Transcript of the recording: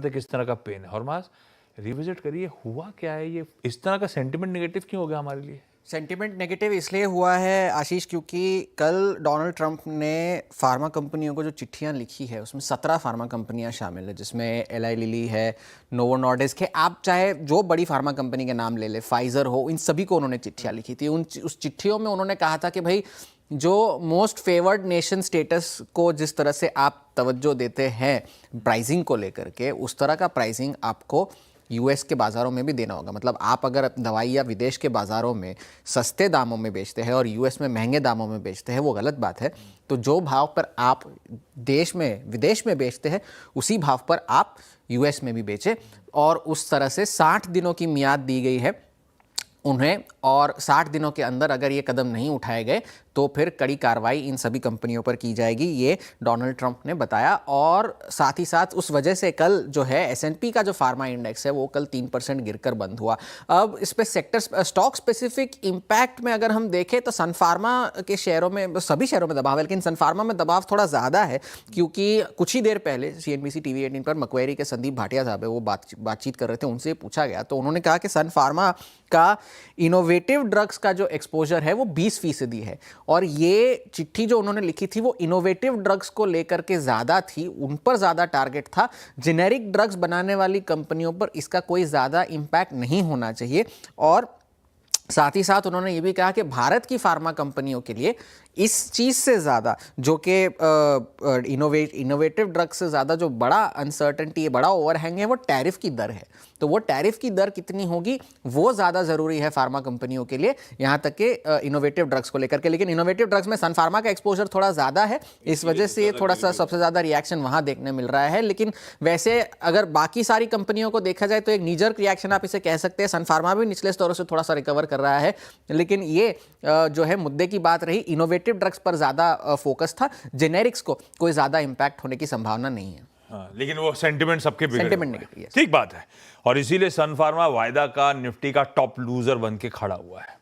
किस तरह का पेन है। और मास रिविजिट करिए, हुआ क्या है, ये इस तरह का सेंटिमेंट नेगेटिव क्यों हो गया हमारे लिए? सेंटिमेंट नेगेटिव इसलिए हुआ है आशीष, क्योंकि कल डोनाल्ड ट्रंप ने फार्मा कंपनियों को जो चिट्ठियां लिखी है उसमें 17 फार्मा कंपनियां शामिल है, जिसमें एलाई लिली है, नोवो नॉर्डिस्क है, आप चाहे जो बड़ी फार्मा कंपनी के नाम ले ले, फाइजर हो, इन सभी को उन्होंने चिट्ठियां लिखी थी। उस चिट्ठियों में उन्होंने कहा था कि भाई जो मोस्ट फेवर्ड नेशन स्टेटस को जिस तरह से आप तवज्जो देते हैं प्राइसिंग को लेकर के, उस तरह का प्राइसिंग आपको यूएस के बाज़ारों में भी देना होगा। मतलब आप अगर दवाई या विदेश के बाज़ारों में सस्ते दामों में बेचते हैं और यूएस में महंगे दामों में बेचते हैं, वो गलत बात है। तो जो भाव पर आप विदेश में बेचते हैं उसी भाव पर आप यूएस में भी बेचें, और उस तरह से 60 दिनों की मियाद दी गई है उन्हें, और 60 दिनों के अंदर अगर ये कदम नहीं उठाए गए तो फिर कड़ी कार्रवाई इन सभी कंपनियों पर की जाएगी, ये डोनाल्ड ट्रंप ने बताया। और साथ ही साथ उस वजह से कल जो है S&P का जो फार्मा इंडेक्स है वो कल 3% गिरकर बंद हुआ। अब इस पे सेक्टर स्टॉक स्पेसिफिक इम्पैक्ट में अगर हम देखें तो सन फार्मा के शेयरों में, सभी शेयरों में दबाव है, लेकिन सन फार्मा में दबाव थोड़ा ज़्यादा है, क्योंकि कुछ ही देर पहले CNBC TV 18 पर मक्वेरी के संदीप भाटिया साहब है, वो बातचीत कर रहे थे, उनसे पूछा गया तो उन्होंने कहा कि सन फार्मा का इनोवेटिव ड्रग्स का जो एक्सपोजर है वो 20% है, और ये चिट्ठी जो उन्होंने लिखी थी वो इनोवेटिव ड्रग्स को लेकर के ज़्यादा थी, उन पर ज़्यादा टारगेट था। जेनेरिक ड्रग्स बनाने वाली कंपनियों पर इसका कोई ज़्यादा इम्पैक्ट नहीं होना चाहिए। और साथ ही साथ उन्होंने ये भी कहा कि भारत की फार्मा कंपनियों के लिए इस चीज़ से ज़्यादा, जो कि इनोवेटिव ड्रग्स से ज़्यादा जो बड़ा अनसर्टेनिटी है, बड़ा ओवरहैंग है, वो टैरिफ की दर है। तो वो टैरिफ की दर कितनी होगी वो ज़्यादा ज़रूरी है फार्मा कंपनियों के लिए, यहाँ तक कि इनोवेटिव ड्रग्स को लेकर के। लेकिन इनोवेटिव ड्रग्स में सन फार्मा का एक्सपोजर थोड़ा ज़्यादा है, इस वजह से ये थोड़ा सा सबसे ज़्यादा रिएक्शन वहाँ देखने मिल रहा है। लेकिन वैसे अगर बाकी सारी कंपनियों को देखा जाए तो एक नीजर्क रिएक्शन आप इसे कह सकते हैं। सन फार्मा भी निचले स्तरों से थोड़ा सा रिकवर कर रहा है, लेकिन ये जो है मुद्दे की बात रही, इनोवेटिव ड्रग्स पर ज़्यादा फोकस था, जेनेरिक्स को कोई ज़्यादा इंपैक्ट होने की संभावना नहीं है। हाँ, लेकिन वो सेंटिमेंट सबके बिगड़े सेंटिमेंट हुए हैं। नेगेटिव, ठीक बात है, और इसीलिए सन फार्मा वायदा का निफ्टी का टॉप लूजर बन के खड़ा हुआ है।